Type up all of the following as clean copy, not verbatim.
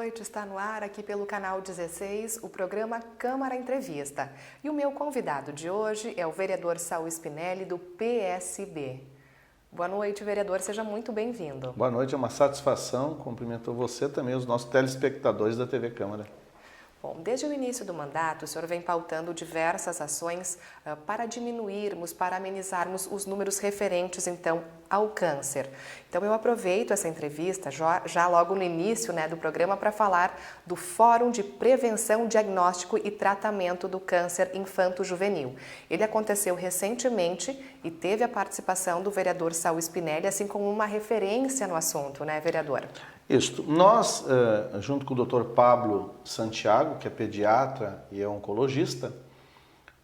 noite, está no ar aqui pelo canal 16, o programa Câmara Entrevista. E o meu convidado de hoje é o vereador Saul Spinelli, do PSB. Boa noite, vereador, seja muito bem-vindo. Boa noite, é uma satisfação, cumprimento você também, os nossos telespectadores da TV Câmara. Bom, desde o início do mandato, o senhor vem pautando diversas ações para diminuirmos, para amenizarmos os números referentes, então, ao câncer. Então, eu aproveito essa entrevista, já logo no início do programa, para falar do Fórum de Prevenção, Diagnóstico e Tratamento do Câncer Infanto-Juvenil. Ele aconteceu recentemente e teve a participação do vereador Saul Spinelli, assim como uma referência no assunto, né, vereador? Isso. Nós, junto com o Dr. Pablo Santiago, que é pediatra e é oncologista,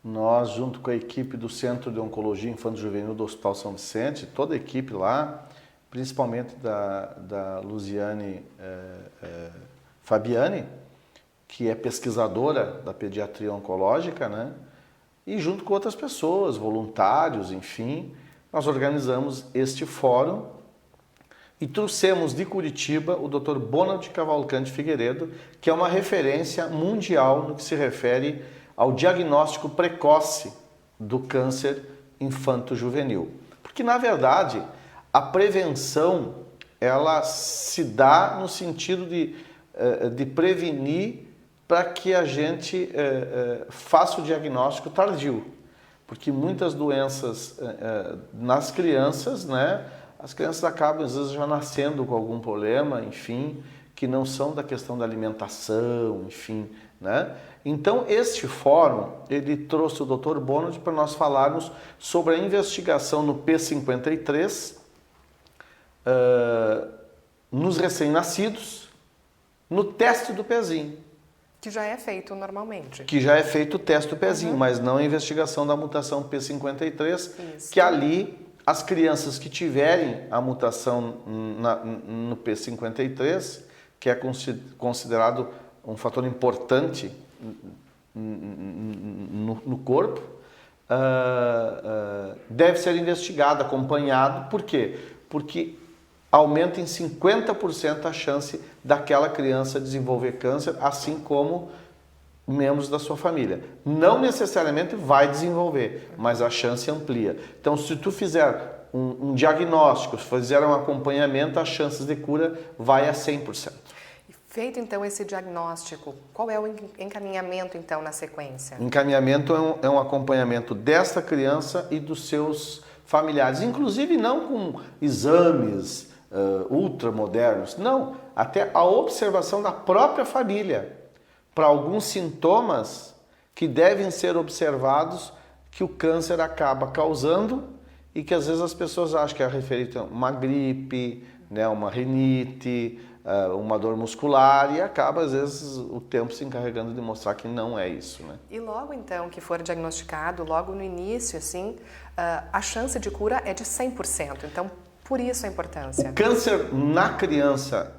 nós, junto com a equipe do Centro de Oncologia Infanto-Juvenil do Hospital São Vicente, toda a equipe lá, principalmente da Luziane Fabiani, que é pesquisadora da pediatria oncológica, né? E junto com outras pessoas, voluntários, enfim, nós organizamos este fórum e trouxemos de Curitiba o Dr. Bonald Cavalcante Figueiredo, que é uma referência mundial no que se refere ao diagnóstico precoce do câncer infanto-juvenil. Porque, na verdade, a prevenção ela se dá no sentido de prevenir para que a gente faça o diagnóstico tardio. Porque muitas doenças nas crianças, né? As crianças acabam, às vezes, já nascendo com algum problema, enfim, que não são da questão da alimentação, enfim, né? Então, este fórum, ele trouxe o Dr. Bonald para nós falarmos sobre a investigação no P53, nos recém-nascidos, no teste do pezinho. Que já é feito normalmente. Que já é feito o teste do pezinho, mas não a investigação da mutação P53, Isso. que ali as crianças que tiverem a mutação no P53, que é considerado um fator importante no corpo, deve ser investigado, acompanhado. Por quê? Porque aumenta em 50% a chance daquela criança desenvolver câncer, assim como membros da sua família. Não necessariamente vai desenvolver, mas a chance amplia. Então, se tu fizer um diagnóstico, se fizer um acompanhamento, as chances de cura vai a 100%. Feito, então, esse diagnóstico, qual é o encaminhamento, então, na sequência? Encaminhamento é um acompanhamento desta criança e dos seus familiares, inclusive não com exames ultramodernos, não, até a observação da própria família, para alguns sintomas que devem ser observados que o câncer acaba causando e que às vezes as pessoas acham que é referente a uma gripe, né, uma rinite, uma dor muscular, e acaba às vezes o tempo se encarregando de mostrar que não é isso, né? E logo então que for diagnosticado, logo no início, assim, a chance de cura é de 100%, então por isso a importância. O câncer na criança,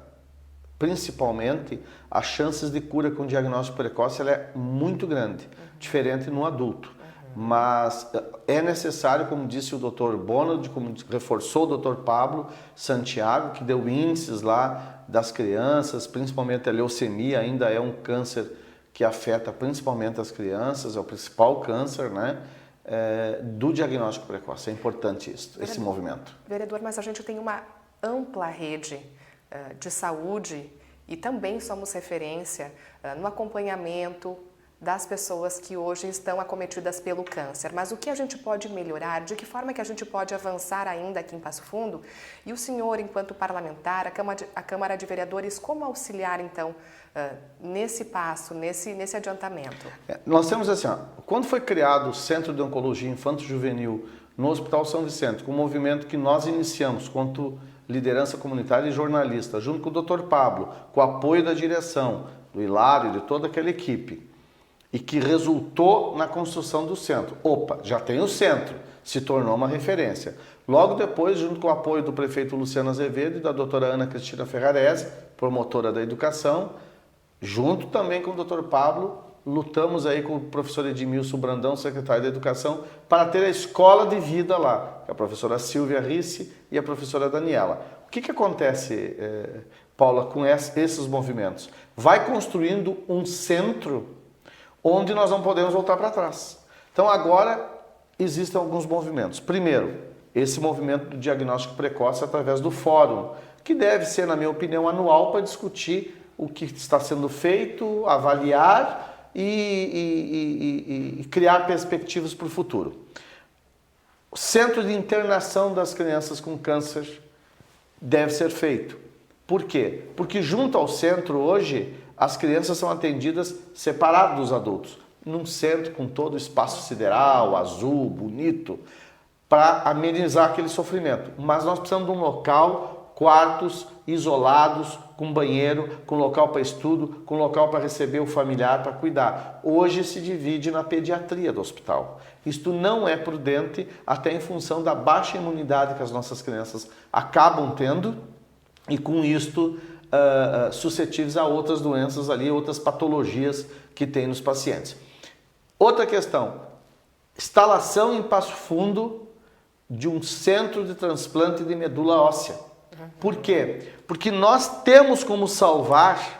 principalmente, as chances de cura com diagnóstico precoce ela é muito grande, diferente no adulto. Mas é necessário, como disse o Dr. Bonald, como reforçou o Dr. Pablo Santiago, que deu índices lá das crianças, principalmente a leucemia ainda é um câncer que afeta principalmente as crianças, é o principal câncer, né? Do diagnóstico precoce. É importante isso, esse movimento. Vereador, mas a gente tem uma ampla rede de saúde e também somos referência no acompanhamento das pessoas que hoje estão acometidas pelo câncer. Mas o que a gente pode melhorar? De que forma que a gente pode avançar ainda aqui em Passo Fundo? E o senhor, enquanto parlamentar, a Câmara de Vereadores, como auxiliar, então, nesse passo, nesse adiantamento? Nós temos assim, quando foi criado o Centro de Oncologia Infanto-Juvenil no Hospital São Vicente, com um movimento que nós iniciamos quanto liderança comunitária e jornalista, junto com o Dr. Pablo, com o apoio da direção, do Hilário, de toda aquela equipe, e que resultou na construção do centro. Opa, já tem o centro, se tornou uma referência. Logo depois, junto com o apoio do prefeito Luciano Azevedo e da doutora Ana Cristina Ferrarese, promotora da educação, junto também com o Dr. Pablo, lutamos aí com o professor Edmilson Brandão, secretário da Educação, para ter a escola de vida lá, a professora Silvia Risse e a professora Daniela. O que acontece, Paula, com esses movimentos, vai construindo um centro onde nós não podemos voltar para trás. Então agora existem alguns movimentos. Primeiro, esse movimento do diagnóstico precoce através do fórum, que deve ser, na minha opinião, anual para discutir o que está sendo feito, avaliar e criar perspectivas para o futuro. O centro de internação das crianças com câncer deve ser feito. Por quê? Porque junto ao centro hoje, as crianças são atendidas separadas dos adultos, num centro com todo o espaço sideral, azul, bonito, para amenizar aquele sofrimento. Mas nós precisamos de um local, quartos isolados, com banheiro, com local para estudo, com local para receber o familiar, para cuidar. Hoje se divide na pediatria do hospital. Isto não é prudente, até em função da baixa imunidade que as nossas crianças acabam tendo e com isto suscetíveis a outras doenças ali, outras patologias que tem nos pacientes. Outra questão, instalação em Passo Fundo de um centro de transplante de medula óssea. Por quê? Porque nós temos como salvar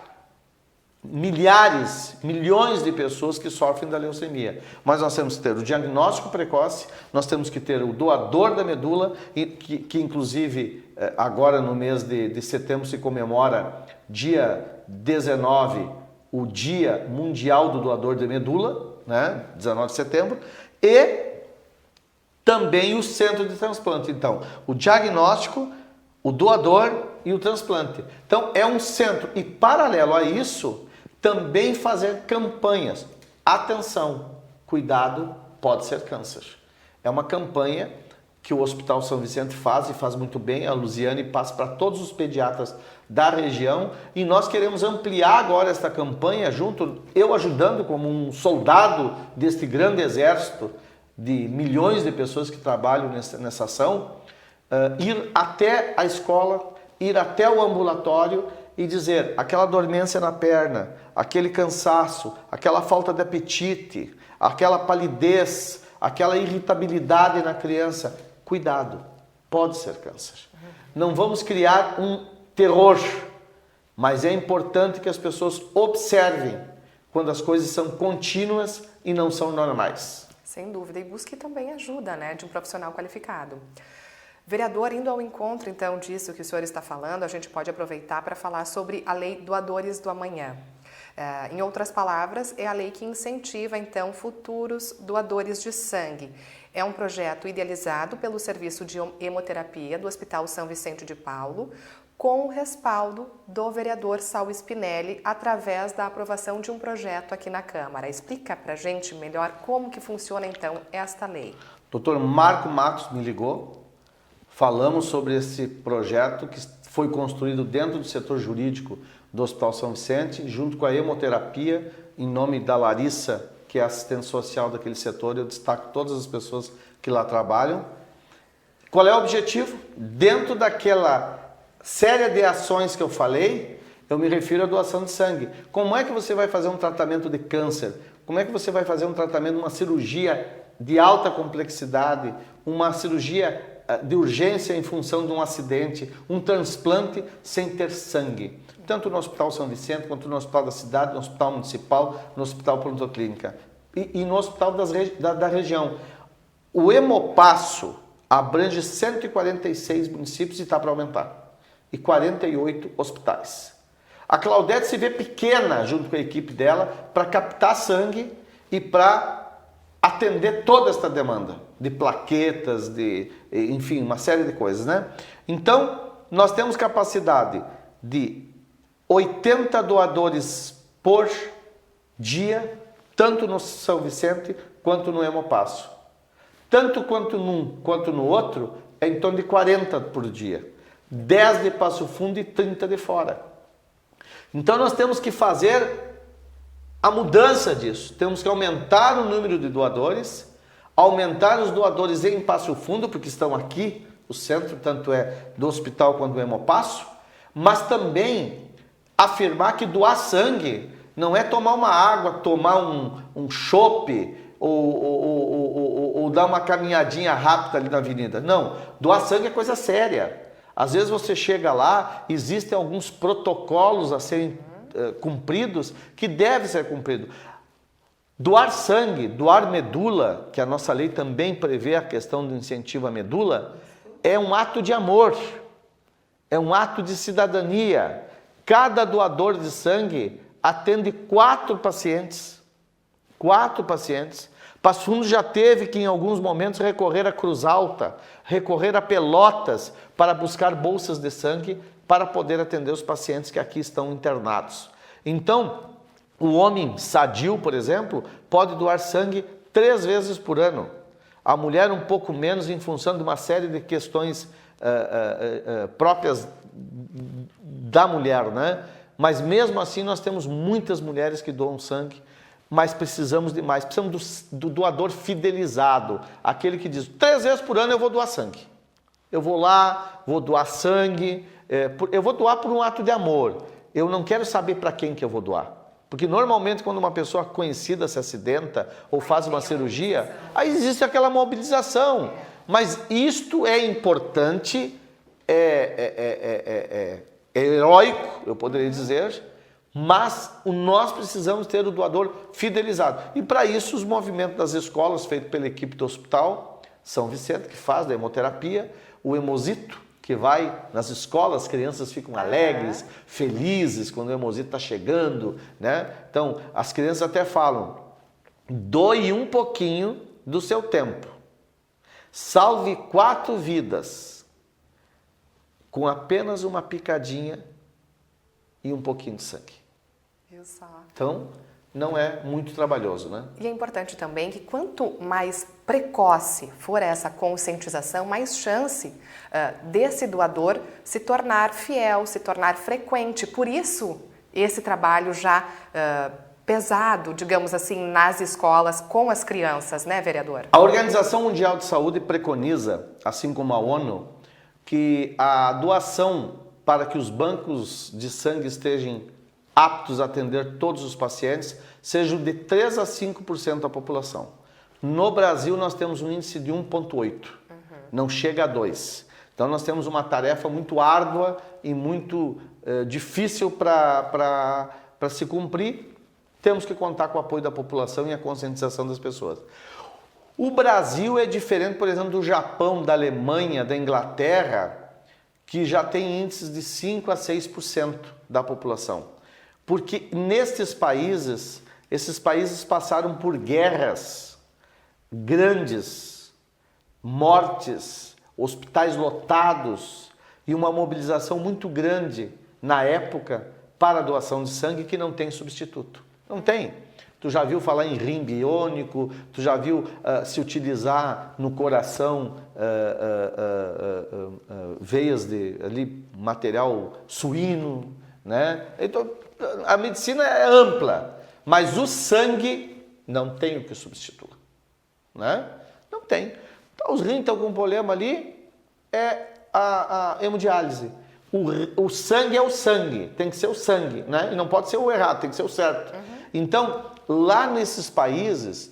milhares, milhões de pessoas que sofrem da leucemia. Mas nós temos que ter o diagnóstico precoce, nós temos que ter o doador da medula, que inclusive agora no mês de setembro se comemora dia 19, o Dia Mundial do Doador de Medula, né? 19 de setembro, e também o centro de transplante. Então, o diagnóstico, o doador e o transplante. Então, é um centro. E, paralelo a isso, também fazer campanhas. Atenção, cuidado, pode ser câncer. É uma campanha que o Hospital São Vicente faz e faz muito bem. A Luziane passa para todos os pediatras da região. E nós queremos ampliar agora esta campanha junto, eu ajudando como um soldado deste grande exército de milhões de pessoas que trabalham nessa ação, ir até a escola, ir até o ambulatório e dizer aquela dormência na perna, aquele cansaço, aquela falta de apetite, aquela palidez, aquela irritabilidade na criança, cuidado, pode ser câncer. Não vamos criar um terror, mas é importante que as pessoas observem quando as coisas são contínuas e não são normais. Sem dúvida, e busque também ajuda, né, de um profissional qualificado. Vereador, indo ao encontro, então, disso que o senhor está falando, a gente pode aproveitar para falar sobre a Lei Doadores do Amanhã. Em outras palavras, é a lei que incentiva, então, futuros doadores de sangue. É um projeto idealizado pelo Serviço de Hemoterapia do Hospital São Vicente de Paulo, com o respaldo do vereador Saulo Spinelli, através da aprovação de um projeto aqui na Câmara. Explica para a gente melhor como que funciona, então, esta lei. Doutor Marco Matos me ligou. Falamos sobre esse projeto que foi construído dentro do setor jurídico do Hospital São Vicente, junto com a hemoterapia, em nome da Larissa, que é assistente social daquele setor. Eu destaco todas as pessoas que lá trabalham. Qual é o objetivo? Dentro daquela série de ações que eu falei, eu me refiro à doação de sangue. Como é que você vai fazer um tratamento de câncer? Como é que você vai fazer um tratamento, uma cirurgia de alta complexidade, uma cirurgia de urgência em função de um acidente, um transplante sem ter sangue? Tanto no Hospital São Vicente, quanto no Hospital da Cidade, no Hospital Municipal, no Hospital Pronto-Clínica e no Hospital da região. O Hemopasso abrange 146 municípios e está para aumentar. E 48 hospitais. A Claudete se vê pequena junto com a equipe dela para captar sangue e para atender toda esta demanda de plaquetas, enfim, uma série de coisas, né? Então, nós temos capacidade de 80 doadores por dia, tanto no São Vicente quanto no Hemopasso. Tanto quanto num quanto no outro, é em torno de 40 por dia. 10 de Passo Fundo e 30 de fora. Então nós temos que fazer a mudança disso. Temos que aumentar o número de doadores, aumentar os doadores em Passo Fundo, porque estão aqui, o centro, tanto é do hospital quanto do Hemopasso, mas também afirmar que doar sangue não é tomar uma água, tomar um chope ou dar uma caminhadinha rápida ali na avenida. Não, doar sangue é coisa séria. Às vezes você chega lá, existem alguns protocolos a serem cumpridos que devem ser cumpridos. Doar sangue, doar medula, que a nossa lei também prevê a questão do incentivo à medula, é um ato de amor, é um ato de cidadania. Cada doador de sangue atende 4 pacientes. 4 pacientes. Passo Fundo já teve que, em alguns momentos, recorrer a Cruz Alta, recorrer a Pelotas para buscar bolsas de sangue para poder atender os pacientes que aqui estão internados. Então, o homem sadio, por exemplo, pode doar sangue 3 vezes por ano. A mulher um pouco menos em função de uma série de questões próprias da mulher, né? Mas mesmo assim nós temos muitas mulheres que doam sangue, mas precisamos de mais. Precisamos do doador fidelizado, aquele que diz, 3 vezes por ano eu vou doar sangue. Eu vou lá, vou doar sangue, eu vou doar por um ato de amor. Eu não quero saber para quem que eu vou doar. Porque normalmente quando uma pessoa conhecida se acidenta ou faz uma cirurgia, aí existe aquela mobilização. Mas isto é importante, é heróico, eu poderia dizer, mas nós precisamos ter o doador fidelizado. E para isso os movimentos das escolas, feitos pela equipe do Hospital São Vicente, que faz da hemoterapia, o Hemosito, que vai nas escolas, as crianças ficam alegres, felizes quando o Hemosito está chegando, né? Então, as crianças até falam, doe um pouquinho do seu tempo, salve 4 vidas, com apenas uma picadinha e um pouquinho de sangue. Exato. Então, não é muito trabalhoso, né? E é importante também que quanto mais precoce for essa conscientização, mais chance desse doador se tornar fiel, se tornar frequente. Por isso, esse trabalho já pesado, digamos assim, nas escolas com as crianças, né, vereador? A Organização Mundial de Saúde preconiza, assim como a ONU, que a doação para que os bancos de sangue estejam aptos a atender todos os pacientes, sejam de 3 a 5% da população. No Brasil, nós temos um índice de 1,8, não chega a 2. Então, nós temos uma tarefa muito árdua e muito difícil para se cumprir. Temos que contar com o apoio da população e a conscientização das pessoas. O Brasil é diferente, por exemplo, do Japão, da Alemanha, da Inglaterra, que já tem índices de 5 a 6% da população. Porque nestes países, esses países passaram por guerras grandes, mortes, hospitais lotados e uma mobilização muito grande na época para a doação de sangue que não tem substituto. Não tem. Tu já viu falar em rim biônico, tu já viu se utilizar no coração veias de ali, material suíno, né? Então, a medicina é ampla, mas o sangue não tem o que substitua, né? Não tem. Então, os rins estão com problema ali, é a hemodiálise. O sangue é o sangue, tem que ser o sangue, né? E não pode ser o errado, tem que ser o certo. Então, lá nesses países,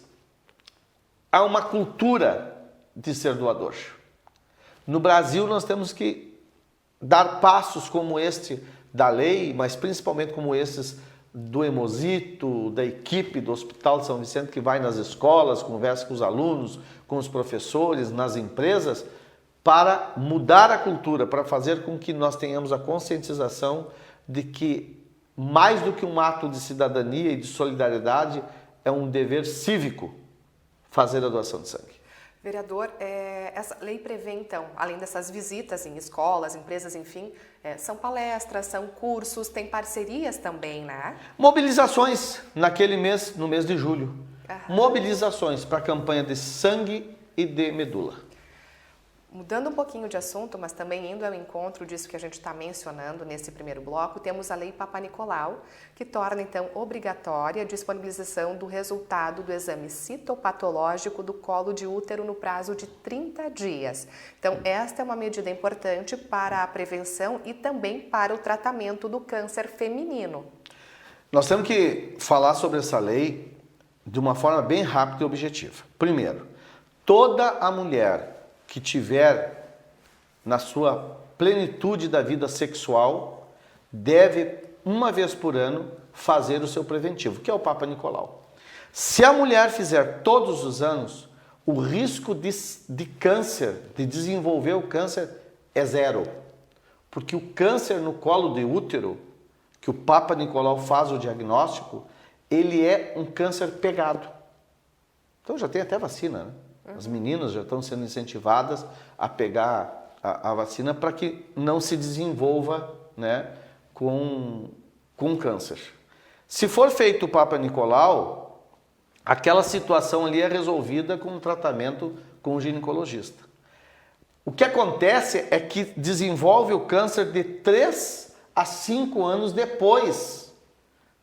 há uma cultura de ser doador. No Brasil, nós temos que dar passos como este da lei, mas principalmente como esses do Hemosito, da equipe do Hospital de São Vicente, que vai nas escolas, conversa com os alunos, com os professores, nas empresas, para mudar a cultura, para fazer com que nós tenhamos a conscientização de que, mais do que um ato de cidadania e de solidariedade, é um dever cívico fazer a doação de sangue. Vereador, essa lei prevê, então, além dessas visitas em escolas, empresas, enfim, são palestras, são cursos, tem parcerias também, né? Mobilizações naquele mês, no mês de julho. Mobilizações para a campanha de sangue e de medula. Mudando um pouquinho de assunto, mas também indo ao encontro disso que a gente está mencionando nesse primeiro bloco, temos a Lei Papanicolau, que torna, então, obrigatória a disponibilização do resultado do exame citopatológico do colo de útero no prazo de 30 dias. Então, esta é uma medida importante para a prevenção e também para o tratamento do câncer feminino. Nós temos que falar sobre essa lei de uma forma bem rápida e objetiva. Primeiro, toda a mulher que tiver na sua plenitude da vida sexual, deve, uma vez por ano, fazer o seu preventivo, que é o Papa Nicolau. Se a mulher fizer todos os anos, o risco de câncer, de desenvolver o câncer, é zero. Porque o câncer no colo de útero, que o Papa Nicolau faz o diagnóstico, ele é um câncer pegado. Então já tem até vacina, né? As meninas já estão sendo incentivadas a pegar a vacina para que não se desenvolva, né, com câncer. Se for feito o Papa Nicolau, aquela situação ali é resolvida com um tratamento com o ginecologista. O que acontece é que desenvolve o câncer de 3 a 5 anos depois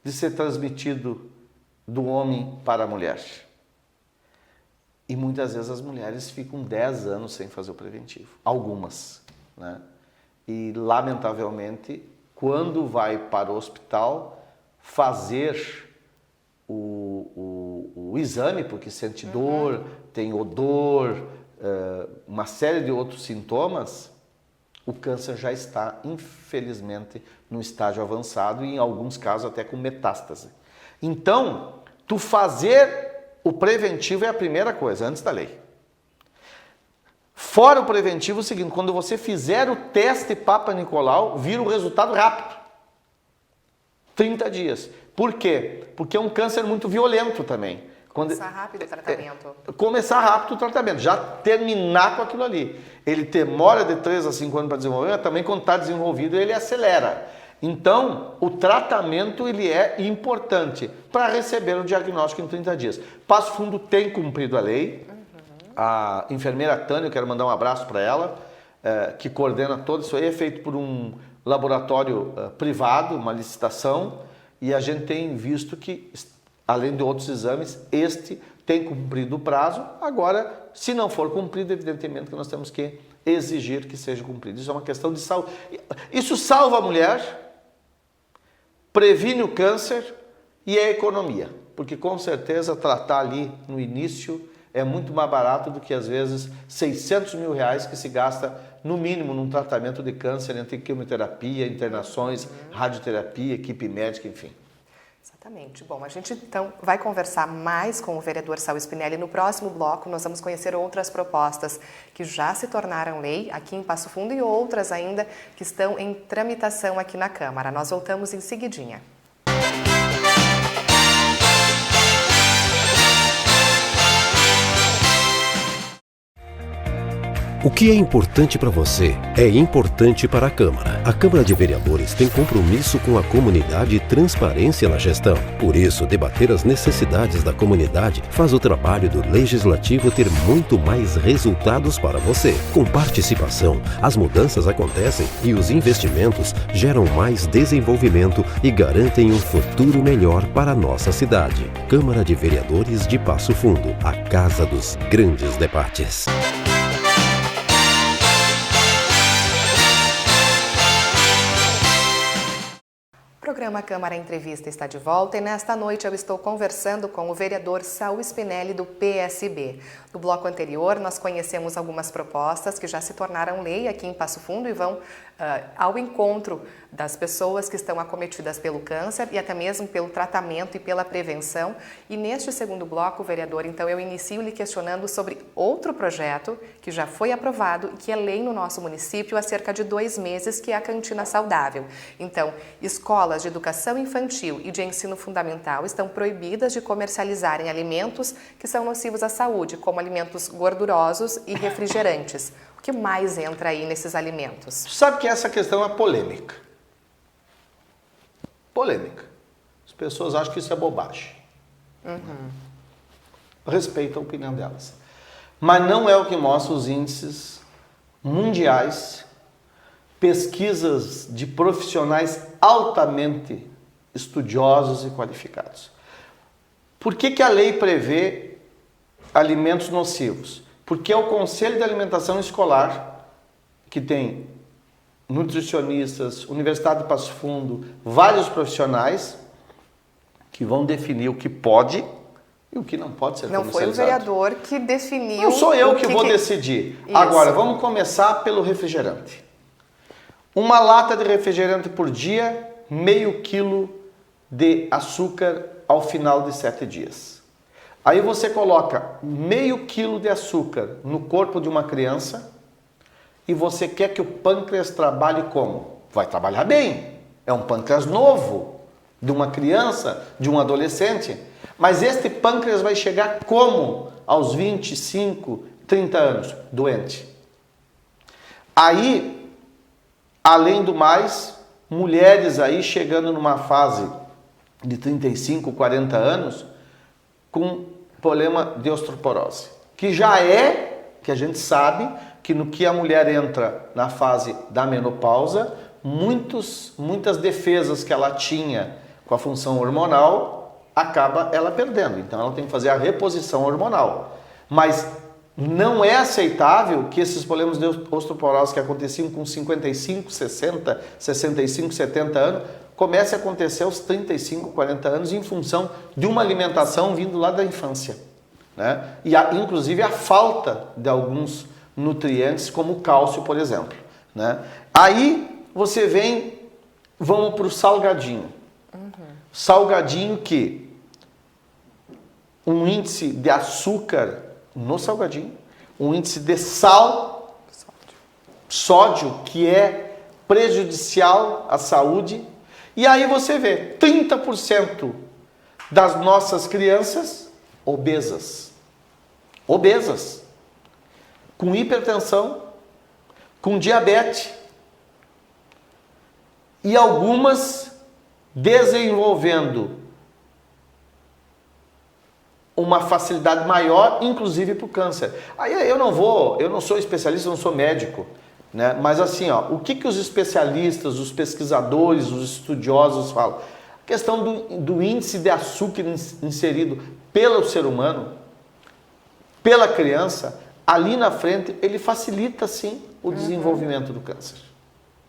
de ser transmitido do homem para a mulher. E muitas vezes as mulheres ficam 10 anos sem fazer o preventivo. Algumas, né? E, lamentavelmente, quando vai para o hospital fazer o exame, porque sente dor, tem odor, uma série de outros sintomas, o câncer já está, infelizmente, no estágio avançado e, em alguns casos, até com metástase. Então, tu fazer o preventivo é a primeira coisa, antes da lei. Fora o preventivo, é o seguinte, quando você fizer o teste Papa Nicolau, vira o resultado rápido. 30 dias. Por quê? Porque é um câncer muito violento também. Começar rápido o tratamento. Começar rápido o tratamento, já terminar com aquilo ali. Ele demora de 3 a 5 anos para desenvolver, mas também quando está desenvolvido ele acelera. Então, o tratamento ele é importante para receber o diagnóstico em 30 dias. Passo Fundo tem cumprido a lei. A enfermeira Tânia, eu quero mandar um abraço para ela, que coordena todo isso aí. É feito por um laboratório privado, uma licitação, e a gente tem visto que, além de outros exames, este tem cumprido o prazo. Agora, se não for cumprido, evidentemente que nós temos que exigir que seja cumprido. Isso é uma questão de saúde. Isso salva a mulher, previne o câncer e a economia, porque com certeza tratar ali no início é muito mais barato do que às vezes 600 mil reais que se gasta no mínimo num tratamento de câncer entre quimioterapia, internações, radioterapia, equipe médica, enfim. Exatamente. Bom, a gente então vai conversar mais com o vereador Saul Spinelli. No próximo bloco nós vamos conhecer outras propostas que já se tornaram lei aqui em Passo Fundo e outras ainda que estão em tramitação aqui na Câmara. Nós voltamos em seguidinha. O que é importante para você é importante para a Câmara. A Câmara de Vereadores tem compromisso com a comunidade e transparência na gestão. Por isso, debater as necessidades da comunidade faz o trabalho do Legislativo ter muito mais resultados para você. Com participação, as mudanças acontecem e os investimentos geram mais desenvolvimento e garantem um futuro melhor para a nossa cidade. Câmara de Vereadores de Passo Fundo, a casa dos grandes debates. O programa Câmara Entrevista está de volta e nesta noite eu estou conversando com o vereador Saul Spinelli do PSB. No bloco anterior nós conhecemos algumas propostas que já se tornaram lei aqui em Passo Fundo e vão ao encontro das pessoas que estão acometidas pelo câncer e até mesmo pelo tratamento e pela prevenção. E neste segundo bloco, vereador, então eu inicio lhe questionando sobre outro projeto que já foi aprovado e que é lei no nosso município há cerca de 2 meses, que é a Cantina Saudável. Então, escolas de educação infantil e de ensino fundamental estão proibidas de comercializarem alimentos que são nocivos à saúde, como alimentos gordurosos e refrigerantes. O que mais entra aí nesses alimentos? Sabe que essa questão é polêmica. Polêmica. As pessoas acham que isso é bobagem. Respeito a opinião delas. Mas não é o que mostra os índices mundiais, pesquisas de profissionais altamente estudiosos e qualificados. Por que a lei prevê alimentos nocivos? Porque é o Conselho de Alimentação Escolar, que tem nutricionistas, Universidade de Passo Fundo, vários profissionais que vão definir o que pode e o que não pode ser comercializado. Não foi o vereador que definiu. Não sou eu que vou decidir. Isso. Agora, vamos começar pelo refrigerante. Uma lata de refrigerante por dia, meio quilo de açúcar ao final de 7 dias. Aí você coloca meio quilo de açúcar no corpo de uma criança e você quer que o pâncreas trabalhe como? Vai trabalhar bem. É um pâncreas novo, de uma criança, de um adolescente. Mas este pâncreas vai chegar como? Aos 25, 30 anos, doente. Aí, além do mais, mulheres aí chegando numa fase de 35, 40 anos com problema de osteoporose, que já é, que a gente sabe, que no que a mulher entra na fase da menopausa, muitas defesas que ela tinha com a função hormonal, acaba ela perdendo. Então ela tem que fazer a reposição hormonal. Mas não é aceitável que esses problemas de osteoporose que aconteciam com 55, 60, 65, 70 anos, comece a acontecer aos 35, 40 anos em função de uma alimentação vindo lá da infância, né? E inclusive a falta de alguns nutrientes, como o cálcio, por exemplo, né? Aí você vamos para o salgadinho. Salgadinho que um índice de açúcar no salgadinho, um índice de sódio, que é prejudicial à saúde. E aí você vê 30% das nossas crianças obesas, com hipertensão, com diabetes e algumas desenvolvendo uma facilidade maior, inclusive para o câncer. Aí eu não sou especialista, não sou médico, né? Mas assim, ó, o que os especialistas, os pesquisadores, os estudiosos falam? A questão do índice de açúcar inserido pelo ser humano, pela criança, ali na frente, ele facilita sim o desenvolvimento do câncer,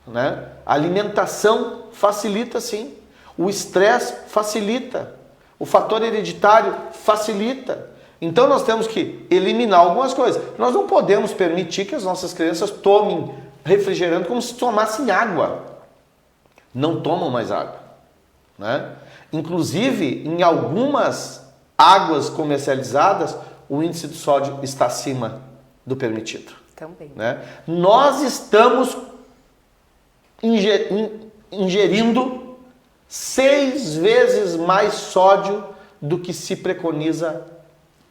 né? A alimentação facilita sim, o estresse facilita, o fator hereditário facilita. Então nós temos que eliminar algumas coisas. Nós não podemos permitir que as nossas crianças tomem refrigerante como se tomassem água. Não tomam mais água, né? Inclusive, em algumas águas comercializadas, o índice de sódio está acima do permitido. Também. Né? Nós estamos ingerindo 6 vezes mais sódio do que se preconiza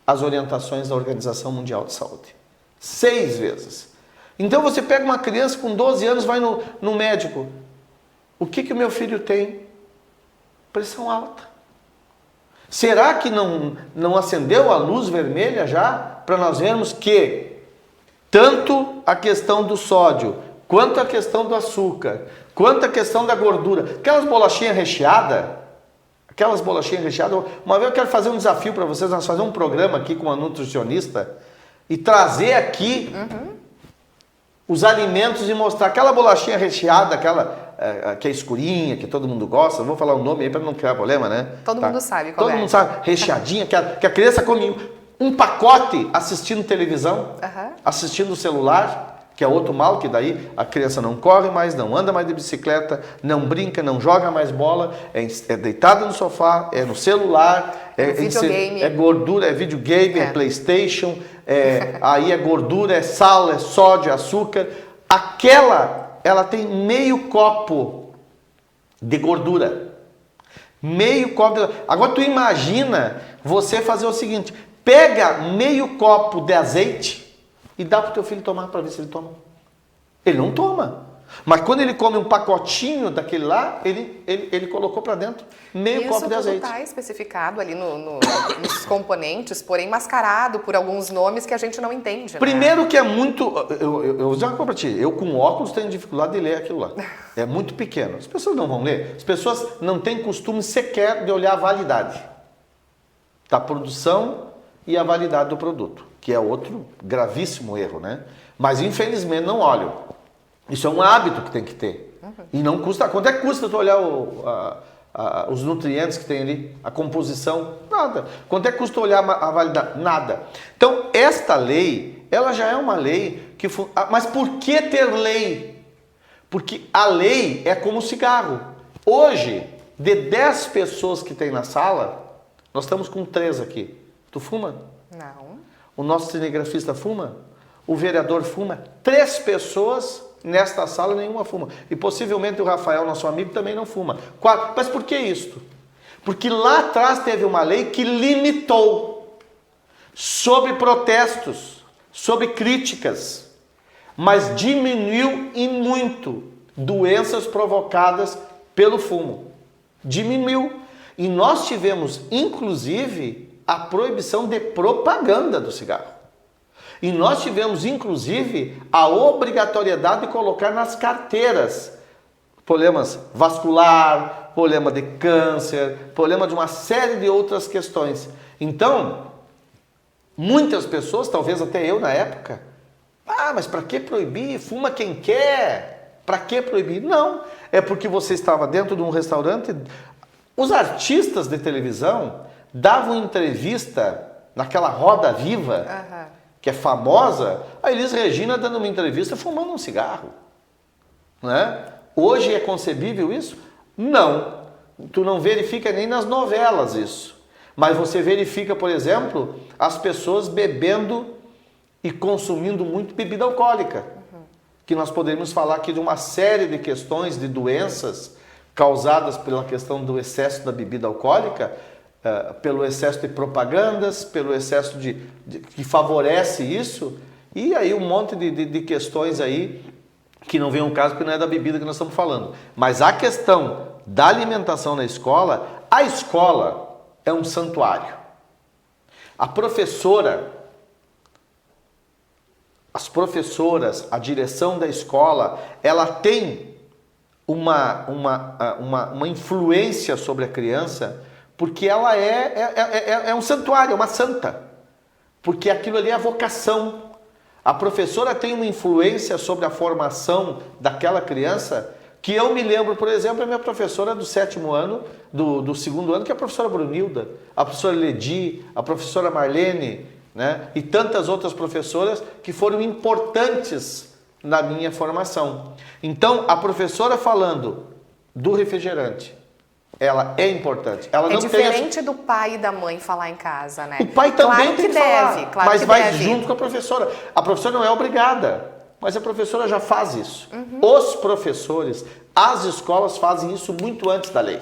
as orientações da Organização Mundial de Saúde. 6 vezes. Então você pega uma criança com 12 anos, vai no médico. O que o meu filho tem? Pressão alta. Será que não acendeu a luz vermelha já para nós vermos que tanto a questão do sódio, quanto a questão do açúcar, quanto a questão da gordura, aquelas bolachinhas recheadas, uma vez eu quero fazer um desafio para vocês, nós fazer um programa aqui com uma nutricionista e trazer aqui os alimentos e mostrar aquela bolachinha recheada, aquela que é escurinha, que todo mundo gosta, não vou falar o nome aí para não criar problema, né? Todo mundo sabe qual Todo mundo sabe, recheadinha, que a criança come um pacote assistindo televisão, assistindo o celular, que é outro mal, que daí a criança não corre mais, não anda mais de bicicleta, não brinca, não joga mais bola, é deitada no sofá, é no celular, videogame. É gordura, é videogame, é PlayStation, aí é gordura, é sal, é sódio, é açúcar. Ela tem meio copo de gordura. Meio copo de... Agora tu imagina você fazer o seguinte, pega meio copo de azeite e dá para o teu filho tomar para ver se ele toma. Ele não toma. Mas quando ele come um pacotinho daquele lá, ele colocou para dentro meio copo de azeite. Isso está especificado ali nos componentes, porém mascarado por alguns nomes que a gente não entende. Primeiro que é muito... Eu já para ti, eu com óculos tenho dificuldade de ler aquilo lá. É muito pequeno. As pessoas não vão ler. As pessoas não têm costume sequer de olhar a validade da produção e a validade do produto, que é outro gravíssimo erro, né? Mas infelizmente não olham. Isso é um hábito que tem que ter. E não custa. Quanto é que custa tu olhar os nutrientes que tem ali, a composição? Nada. Quanto é que custa olhar a validade? Nada. Então, esta lei, ela já é uma lei que... Mas por que ter lei? Porque a lei é como o cigarro. Hoje, de 10 pessoas que tem na sala, nós estamos com 3 aqui. Tu fuma? Não. O nosso cinegrafista fuma? O vereador fuma? 3 pessoas nesta sala, nenhuma fuma. E possivelmente o Rafael, nosso amigo, também não fuma. 4. Mas por que isto? Porque lá atrás teve uma lei que limitou sobre protestos, sobre críticas, mas diminuiu e muito doenças provocadas pelo fumo. Diminuiu. E nós tivemos, inclusive, a proibição de propaganda do cigarro. E nós tivemos, inclusive, a obrigatoriedade de colocar nas carteiras problemas vascular, problema de câncer, problema de uma série de outras questões. Então, muitas pessoas, talvez até eu na época, mas para que proibir? Fuma quem quer. Para que proibir? Não, é porque você estava dentro de um restaurante. Os artistas de televisão davam entrevista naquela Roda Viva, que é famosa, a Elis Regina dando uma entrevista fumando um cigarro. Né? Hoje é concebível isso? Não. Tu não verifica nem nas novelas isso. Mas você verifica, por exemplo, as pessoas bebendo e consumindo muito bebida alcoólica. Que nós poderíamos falar aqui de uma série de questões, de doenças causadas pela questão do excesso da bebida alcoólica, pelo excesso de propagandas, pelo excesso que favorece isso, e aí um monte de questões aí que não vem ao caso porque não é da bebida que nós estamos falando. Mas a questão da alimentação na escola, a escola é um santuário. A professora, as professoras, a direção da escola, ela tem uma influência sobre a criança, porque ela é um santuário, é uma santa. Porque aquilo ali é a vocação. A professora tem uma influência sobre a formação daquela criança, que eu me lembro, por exemplo, a minha professora do 7º ano, do 2º ano, que é a professora Brunilda, a professora Ledi, a professora Marlene, né? E tantas outras professoras que foram importantes na minha formação. Então, a professora falando do refrigerante, ela é importante. Ela não diferente do pai e da mãe falar em casa, né? O pai também claro tem que falar, claro mas que vai deve. junto com a professora. A professora não é obrigada, mas a professora já faz isso. Os professores, as escolas fazem isso muito antes da lei.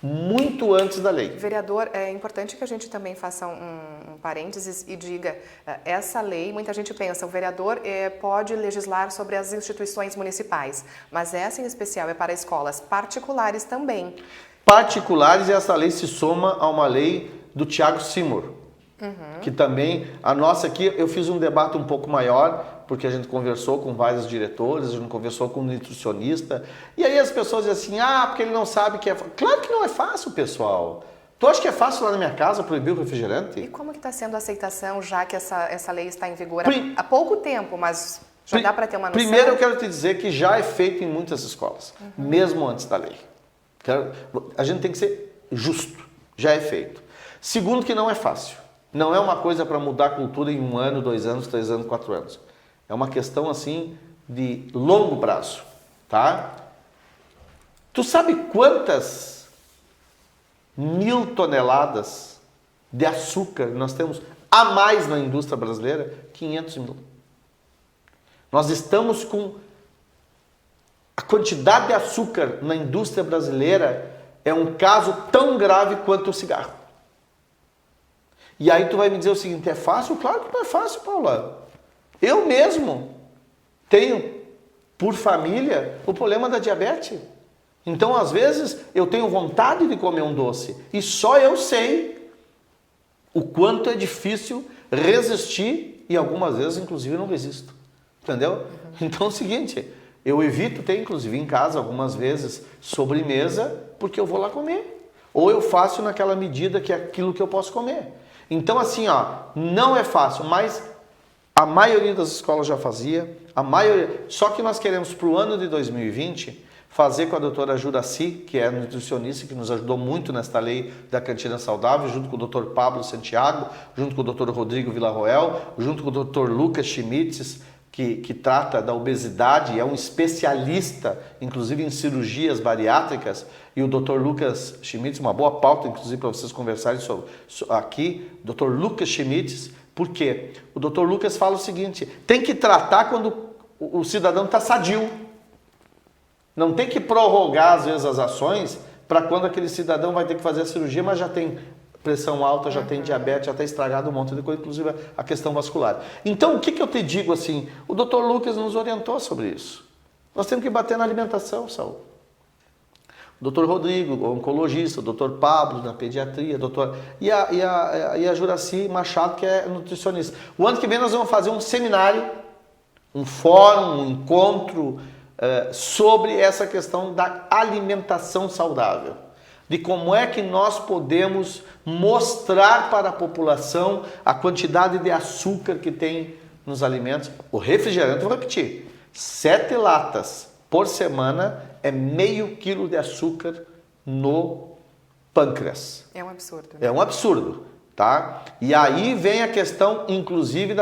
Muito antes da lei. Vereador, é importante que a gente também faça um parênteses e diga, essa lei, muita gente pensa, o vereador pode legislar sobre as instituições municipais, mas essa em especial é para escolas particulares também. Particulares, e essa lei se soma a uma lei do Tiago Seymour, que também, a nossa aqui, eu fiz um debate um pouco maior, porque a gente conversou com vários diretores, a gente conversou com um nutricionista, e aí as pessoas dizem assim, porque ele não sabe que é fácil. Claro que não é fácil, pessoal. Tu acha que é fácil lá na minha casa proibir o refrigerante? E como que está sendo a aceitação, já que essa lei está em vigor há pouco tempo, mas já dá para ter uma noção? Primeiro eu quero te dizer que já é feito em muitas escolas, mesmo antes da lei. A gente tem que ser justo, já é feito. Segundo, que não é fácil. Não é uma coisa para mudar a cultura em 1 ano, 2 anos, 3 anos, 4 anos. É uma questão assim de longo prazo, tá? Tu sabe quantas 1.000 toneladas de açúcar nós temos a mais na indústria brasileira? 500 mil. Nós estamos com a quantidade de açúcar na indústria brasileira é um caso tão grave quanto o cigarro. E aí tu vai me dizer o seguinte, é fácil? Claro que não é fácil, Paula. Eu mesmo tenho, por família, o problema da diabetes. Então, às vezes, eu tenho vontade de comer um doce. E só eu sei o quanto é difícil resistir. E algumas vezes, inclusive, eu não resisto. Entendeu? Então é o seguinte, eu evito ter, inclusive, em casa, algumas vezes, sobremesa, porque eu vou lá comer. Ou eu faço naquela medida que é aquilo que eu posso comer. Então, assim, não é fácil, mas a maioria das escolas já fazia, só que nós queremos para o ano de 2020 fazer com a doutora Juraci, que é nutricionista, que nos ajudou muito nesta lei da cantina saudável, junto com o doutor Pablo Santiago, junto com o doutor Rodrigo Villarroel, junto com o doutor Lucas Schmitz, que trata da obesidade, é um especialista, inclusive em cirurgias bariátricas, e o Dr. Lucas Schmitz, uma boa pauta, inclusive, para vocês conversarem sobre aqui, Dr. Lucas Schmitz, por quê? O Dr. Lucas fala o seguinte, tem que tratar quando o cidadão está sadio. Não tem que prorrogar, às vezes, as ações para quando aquele cidadão vai ter que fazer a cirurgia, mas já tem pressão alta, já tem diabetes, já está estragado um monte de coisa, inclusive a questão vascular. Então, o que eu te digo assim? O Dr. Lucas nos orientou sobre isso. Nós temos que bater na alimentação, Saul. O Dr. Rodrigo, o oncologista, o Dr. Pablo, na pediatria, e a Juraci Machado, que é nutricionista. O ano que vem nós vamos fazer um seminário, um fórum, um encontro sobre essa questão da alimentação saudável. De como é que nós podemos mostrar para a população a quantidade de açúcar que tem nos alimentos. O refrigerante, vou repetir, 7 latas por semana é meio quilo de açúcar no pâncreas. É um absurdo. É um absurdo, tá? E aí vem a questão, inclusive,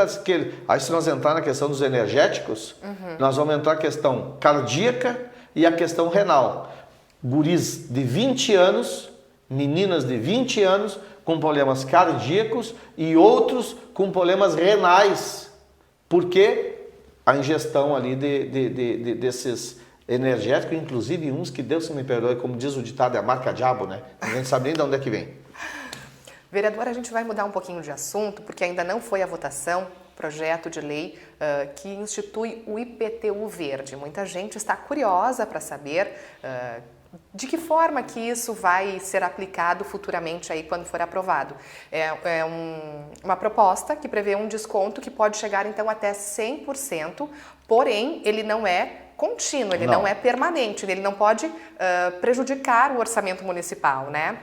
aí se nós entrar na questão dos energéticos, nós vamos entrar na questão cardíaca e a questão renal. Guris de 20 anos, meninas de 20 anos com problemas cardíacos e outros com problemas renais. Porque a ingestão ali desses energéticos, inclusive uns que Deus me perdoe, como diz o ditado, é a marca diabo, né? A gente sabe nem de onde é que vem. Vereadora, a gente vai mudar um pouquinho de assunto, porque ainda não foi a votação, projeto de lei que institui o IPTU verde. Muita gente está curiosa para saber de que forma que isso vai ser aplicado futuramente aí quando for aprovado. Uma proposta que prevê um desconto que pode chegar então até 100%, porém ele não é contínuo, ele não é permanente, ele não pode prejudicar o orçamento municipal, né?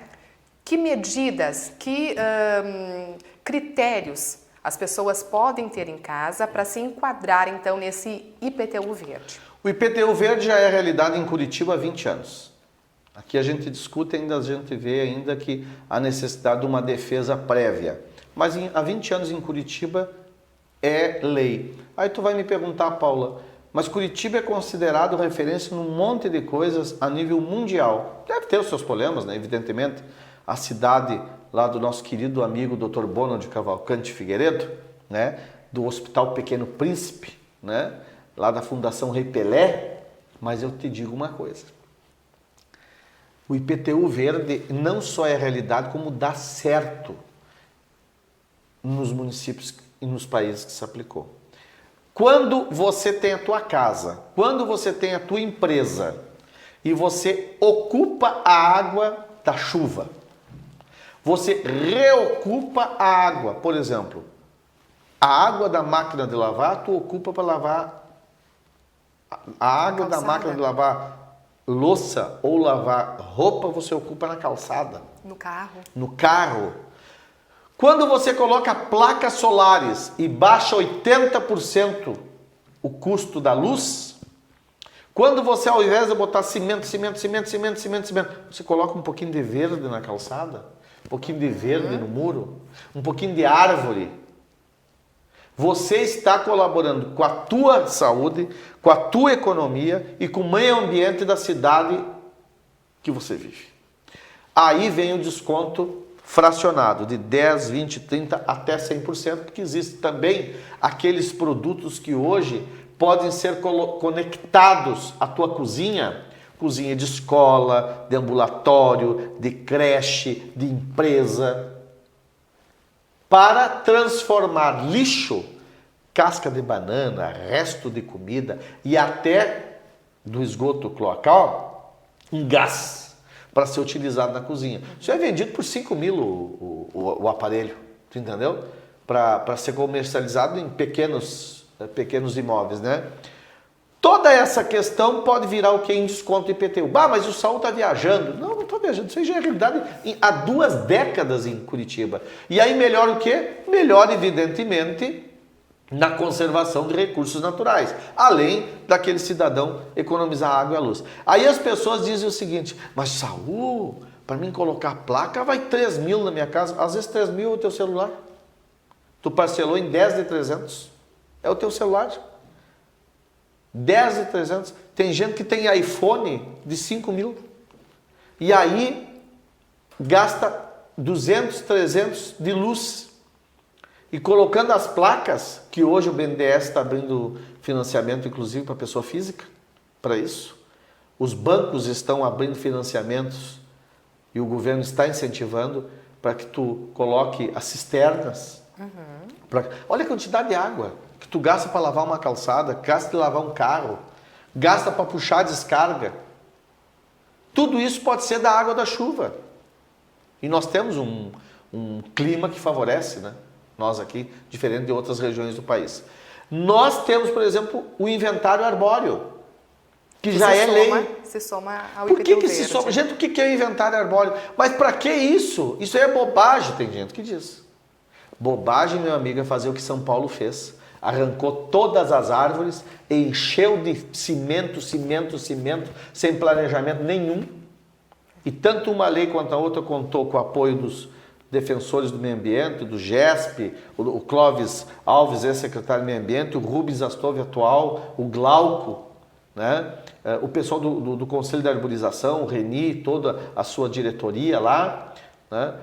Que medidas, que critérios as pessoas podem ter em casa para se enquadrar então nesse IPTU verde? O IPTU verde já é realidade em Curitiba há 20 anos. Aqui a gente discute ainda, a gente vê ainda que a necessidade de uma defesa prévia. Mas há 20 anos em Curitiba é lei. Aí tu vai me perguntar, Paula, mas Curitiba é considerado referência num monte de coisas a nível mundial. Deve ter os seus problemas, né? Evidentemente. A cidade lá do nosso querido amigo Dr. Bono de Cavalcante Figueiredo, né? Do Hospital Pequeno Príncipe, né? Lá da Fundação Rei Pelé. Mas eu te digo uma coisa. O IPTU verde não só é realidade, como dá certo nos municípios e nos países que se aplicou. Quando você tem a tua casa, quando você tem a tua empresa e você ocupa a água da chuva, você reocupa a água, por exemplo, a água da máquina de lavar, tu ocupa para lavar a água da máquina de lavar louça ou lavar roupa, você ocupa na calçada. No carro. No carro. Quando você coloca placas solares e baixa 80% o custo da luz, quando você, ao invés de botar cimento, você coloca um pouquinho de verde na calçada, um pouquinho de verde no muro, um pouquinho de árvore, você está colaborando com a tua saúde, com a tua economia e com o meio ambiente da cidade que você vive. Aí vem o desconto fracionado de 10, 20, 30 até 100%, porque existe também aqueles produtos que hoje podem ser conectados à tua cozinha, cozinha de escola, de ambulatório, de creche, de empresa, para transformar lixo, casca de banana, resto de comida e até do esgoto cloacal, em gás para ser utilizado na cozinha. Isso é vendido por 5 mil o aparelho, tu entendeu? Para ser comercializado em pequenos imóveis, né? Toda essa questão pode virar o que em desconto IPTU. Bah, mas o Saul está viajando. Não estou viajando. Isso aí já é realidade há 2 décadas em Curitiba. E aí melhora o quê? Melhora, evidentemente, na conservação de recursos naturais. Além daquele cidadão economizar água e a luz. Aí as pessoas dizem o seguinte, mas Saul, para mim colocar a placa vai 3 mil na minha casa. Às vezes 3 mil é o teu celular. Tu parcelou em 10 de 300. É o teu celular. 10.300. Tem gente que tem iPhone de 5 mil. E aí gasta 200, 300 de luz. E colocando as placas, que hoje o BNDES está abrindo financiamento, inclusive, para pessoa física, para isso. Os bancos estão abrindo financiamentos e o governo está incentivando para que tu coloque as cisternas. Olha a quantidade de água que tu gasta para lavar uma calçada, gasta para lavar um carro, gasta para puxar a descarga. Tudo isso pode ser da água da chuva. E nós temos um clima que favorece, né? Nós aqui, diferente de outras regiões do país. Nós temos, por exemplo, o inventário arbóreo, que já é lei. Se soma ao Por IPTU que verde. se soma? Gente, o que é o inventário arbóreo? Mas para que isso? Isso é bobagem, tem gente que diz. Bobagem, meu amigo, é fazer o que São Paulo fez. Arrancou todas as árvores, encheu de cimento, sem planejamento nenhum. E tanto uma lei quanto a outra contou com o apoio dos defensores do meio ambiente, do GESP, o Clóvis Alves, ex-secretário do meio ambiente, o Rubens Astolfi atual, o Glauco, né? O pessoal do Conselho de Arborização, o Reni, toda a sua diretoria lá, né?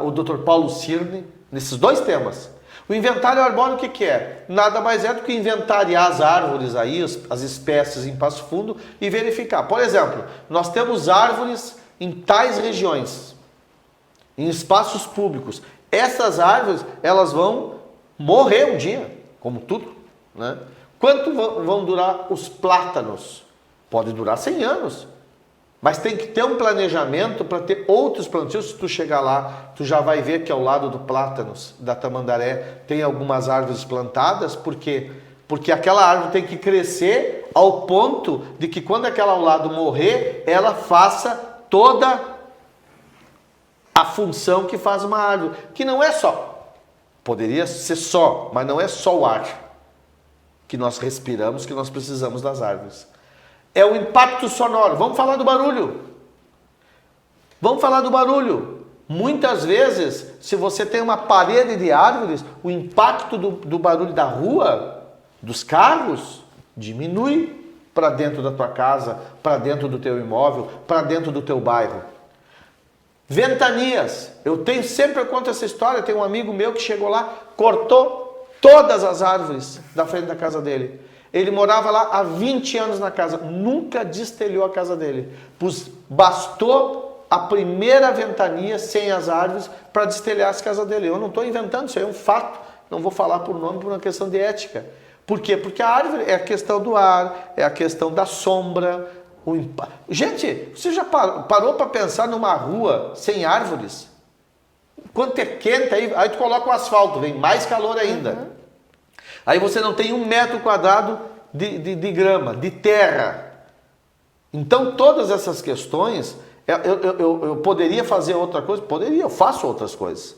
O Dr. Paulo Cirne, nesses dois temas. O inventário arbóreo o que é? Nada mais é do que inventariar as árvores aí, as espécies em Passo Fundo e verificar. Por exemplo, nós temos árvores em tais regiões, em espaços públicos. Essas árvores, elas vão morrer um dia, como tudo, né? Quanto vão durar os plátanos? Pode durar 100 anos. Mas tem que ter um planejamento para ter outros plantios. Se tu chegar lá, tu já vai ver que ao lado do plátanos, da tamandaré, tem algumas árvores plantadas. Por quê? Porque aquela árvore tem que crescer ao ponto de que quando aquela ao lado morrer, ela faça toda a função que faz uma árvore. Que não é só, poderia ser só, mas não é só o ar que nós respiramos, que nós precisamos das árvores. É o impacto sonoro. Vamos falar do barulho. Vamos falar do barulho. Muitas vezes, se você tem uma parede de árvores, o impacto do barulho da rua, dos carros, diminui para dentro da tua casa, para dentro do teu imóvel, para dentro do teu bairro. Ventanias. Eu conto essa história. Tem um amigo meu que chegou lá, cortou todas as árvores da frente da casa dele. Ele morava lá há 20 anos na casa, nunca destelhou a casa dele. Bastou a primeira ventania sem as árvores para destelhar as casas dele. Eu não estou inventando, isso aí é um fato. Não vou falar por nome, por uma questão de ética. Por quê? Porque a árvore é a questão do ar, é a questão da sombra. Gente, você já parou para pensar numa rua sem árvores? Quanto é quente, aí tu coloca o asfalto, vem mais calor ainda. Aí você não tem 1 metro quadrado de grama, de terra. Então todas essas questões, eu poderia fazer outra coisa? Poderia, eu faço outras coisas.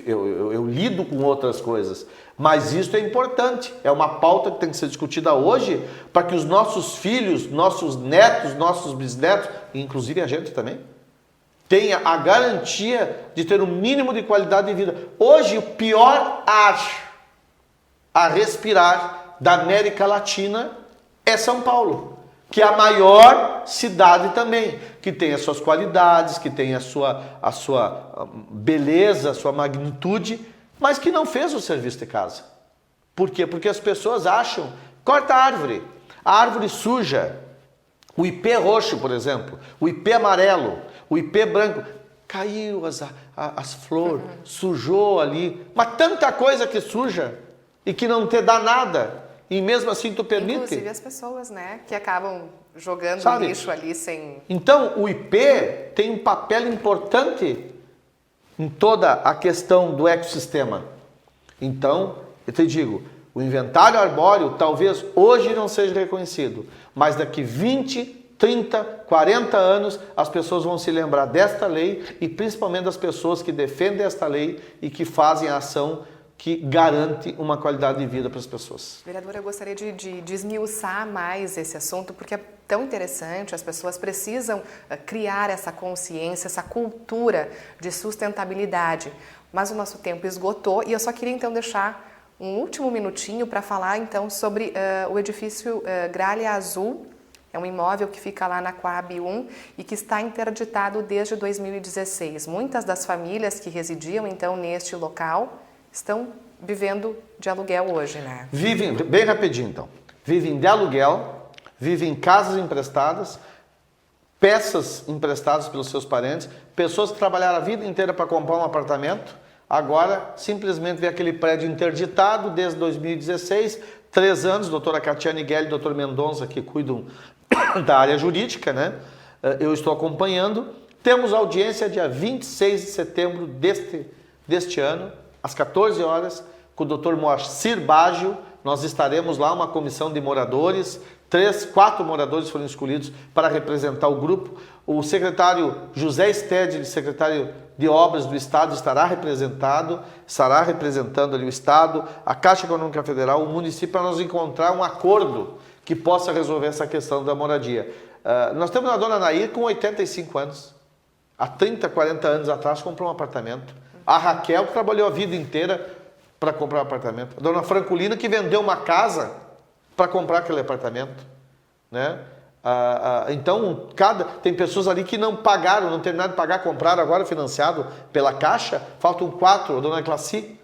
Eu lido com outras coisas. Mas isso é importante, é uma pauta que tem que ser discutida hoje para que os nossos filhos, nossos netos, nossos bisnetos, inclusive a gente também, tenha a garantia de ter um mínimo de qualidade de vida. Hoje, o pior ar a respirar da América Latina é São Paulo, que é a maior cidade também, que tem as suas qualidades, que tem a sua beleza, a sua magnitude, mas que não fez o serviço de casa. Por quê? Porque as pessoas acham, corta a árvore suja, o ipê roxo, por exemplo, o ipê amarelo, o ipê branco, caiu as flores, sujou ali, mas tanta coisa que suja e que não te dá nada, e mesmo assim tu permite. Inclusive as pessoas, né, que acabam jogando lixo ali sem... Então o IP tem um papel importante em toda a questão do ecossistema. Então, eu te digo, o inventário arbóreo talvez hoje não seja reconhecido, mas daqui 20, 30, 40 anos as pessoas vão se lembrar desta lei e principalmente das pessoas que defendem esta lei e que fazem a ação que garante uma qualidade de vida para as pessoas. Vereadora, eu gostaria de esmiuçar mais esse assunto, porque é tão interessante, as pessoas precisam criar essa consciência, essa cultura de sustentabilidade. Mas o nosso tempo esgotou e eu só queria então deixar um último minutinho para falar então sobre o edifício Gralha Azul. É um imóvel que fica lá na Coab 1 e que está interditado desde 2016. Muitas das famílias que residiam então neste local estão vivendo de aluguel hoje, né? Vivem, bem rapidinho então, vivem de aluguel, vivem em casas emprestadas, peças emprestadas pelos seus parentes, pessoas que trabalharam a vida inteira para comprar um apartamento, agora simplesmente vê aquele prédio interditado desde 2016, 3 anos, doutora Catiane Guelli e doutor Mendonça que cuidam da área jurídica, né? Eu estou acompanhando. Temos audiência dia 26 de setembro deste ano, às 14 horas, com o doutor Moacir Baggio. Nós estaremos lá, uma comissão de moradores, 4 moradores foram escolhidos para representar o grupo. O secretário José Stedley, secretário de Obras do Estado, estará representando ali o Estado, a Caixa Econômica Federal, o município, para nós encontrar um acordo que possa resolver essa questão da moradia. Nós temos a dona Nair com 85 anos. Há 30, 40 anos atrás comprou um apartamento. A Raquel que trabalhou a vida inteira para comprar um apartamento. A dona Francolina que vendeu uma casa para comprar aquele apartamento, né? Então, tem pessoas ali que não pagaram, não terminaram de pagar, compraram agora financiado pela Caixa, faltam 4, a dona Classi,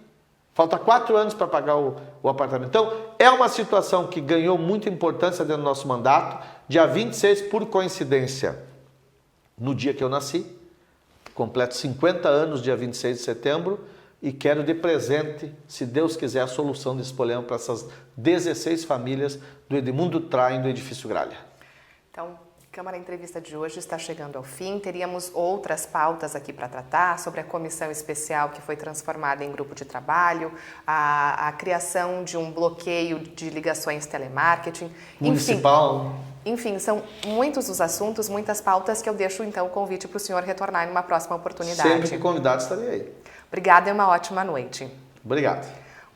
falta 4 anos para pagar o apartamento. Então, é uma situação que ganhou muita importância dentro do nosso mandato. Dia 26, por coincidência, no dia que eu nasci, completo 50 anos, dia 26 de setembro, e quero de presente, se Deus quiser, a solução desse problema para essas 16 famílias do Edmundo Traem, do Edifício Gralha. Então, Câmara Entrevista de hoje está chegando ao fim. Teríamos outras pautas aqui para tratar sobre a comissão especial que foi transformada em grupo de trabalho, a criação de um bloqueio de ligações telemarketing. Municipal. Enfim, são muitos os assuntos, muitas pautas que eu deixo então o convite para o senhor retornar em uma próxima oportunidade. Sempre que convidado estarei aí. Obrigada e uma ótima noite. Obrigado.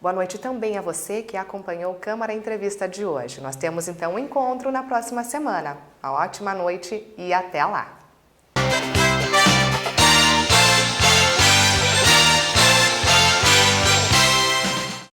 Boa noite também a você que acompanhou o Câmara Entrevista de hoje. Nós temos então um encontro na próxima semana. Uma ótima noite e até lá!